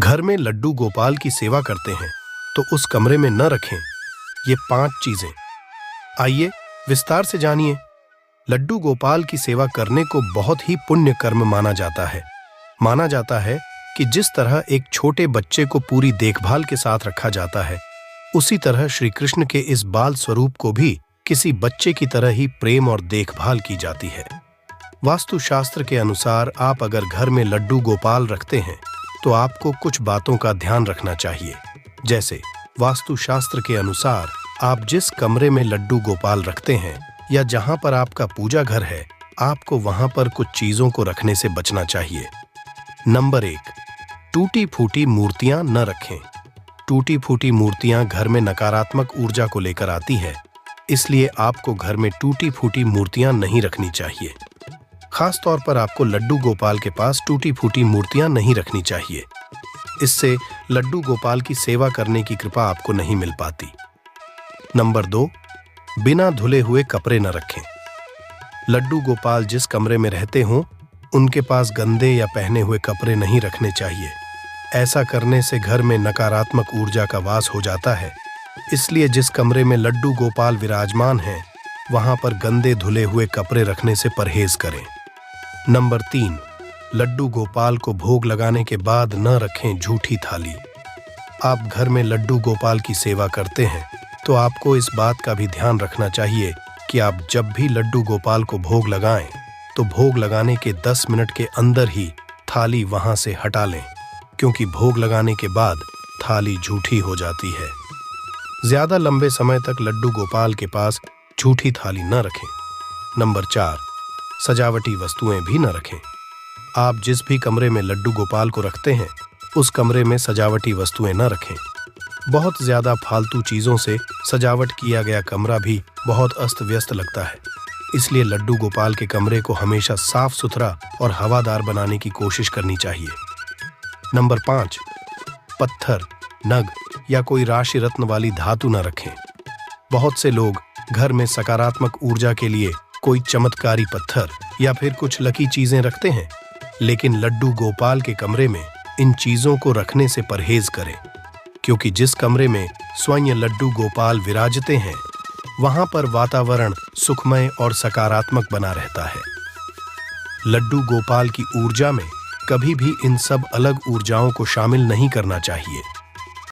घर में लड्डू गोपाल की सेवा करते हैं तो उस कमरे में न रखें ये 5 चीजें। आइए विस्तार से जानिए। लड्डू गोपाल की सेवा करने को बहुत ही पुण्य कर्म माना जाता है। माना जाता है कि जिस तरह एक छोटे बच्चे को पूरी देखभाल के साथ रखा जाता है, उसी तरह श्री कृष्ण के इस बाल स्वरूप को भी किसी बच्चे की तरह ही प्रेम और देखभाल की जाती है। वास्तुशास्त्र के अनुसार आप अगर घर में लड्डू गोपाल रखते हैं तो आपको कुछ बातों का ध्यान रखना चाहिए। जैसे वास्तुशास्त्र के अनुसार आप जिस कमरे में लड्डू गोपाल रखते हैं या जहां पर आपका पूजा घर है, आपको वहां पर कुछ चीजों को रखने से बचना चाहिए। नंबर 1, टूटी फूटी मूर्तियां न रखें। टूटी फूटी मूर्तियां घर में नकारात्मक ऊर्जा को लेकर आती है, इसलिए आपको घर में टूटी फूटी मूर्तियां नहीं रखनी चाहिए। खास तौर पर आपको लड्डू गोपाल के पास टूटी फूटी मूर्तियां नहीं रखनी चाहिए। इससे लड्डू गोपाल की सेवा करने की कृपा आपको नहीं मिल पाती। नंबर 2, बिना धुले हुए कपड़े न रखें। लड्डू गोपाल जिस कमरे में रहते हों, उनके पास गंदे या पहने हुए कपड़े नहीं रखने चाहिए। ऐसा करने से घर में नकारात्मक ऊर्जा का वास हो जाता है। इसलिए जिस कमरे में लड्डू गोपाल विराजमान हैं, वहां पर गंदे धुले हुए कपड़े रखने से परहेज करें। नंबर 3, लड्डू गोपाल को भोग लगाने के बाद न रखें झूठी थाली। आप घर में लड्डू गोपाल की सेवा करते हैं तो आपको इस बात का भी ध्यान रखना चाहिए कि आप जब भी लड्डू गोपाल को भोग लगाएं तो भोग लगाने के 10 मिनट के अंदर ही थाली वहां से हटा लें, क्योंकि भोग लगाने के बाद थाली झूठी हो जाती है। ज्यादा लंबे समय तक लड्डू गोपाल के पास झूठी थाली न रखें। नंबर 4, सजावटी वस्तुएं भी न रखें। आप जिस भी कमरे में लड्डू गोपाल को रखते हैं, उस कमरे में सजावटी वस्तुएं न रखें। बहुत ज्यादा फालतू चीजों से सजावट किया गया कमरा भी बहुत अस्त व्यस्त लगता है। इसलिए लड्डू गोपाल के कमरे को हमेशा साफ सुथरा और हवादार बनाने की कोशिश करनी चाहिए। नंबर 5, पत्थर, नग या कोई राशि रत्न वाली धातु न रखें। बहुत से लोग घर में सकारात्मक ऊर्जा के लिए कोई चमत्कारी पत्थर या फिर कुछ लकी चीजें रखते हैं, लेकिन लड्डू गोपाल के कमरे में इन चीजों को रखने से परहेज करें, क्योंकि जिस कमरे में स्वयं लड्डू गोपाल विराजते हैं, वहां पर वातावरण सुखमय और सकारात्मक बना रहता है। लड्डू गोपाल की ऊर्जा में कभी भी इन सब अलग ऊर्जाओं को शामिल नहीं करना चाहिए।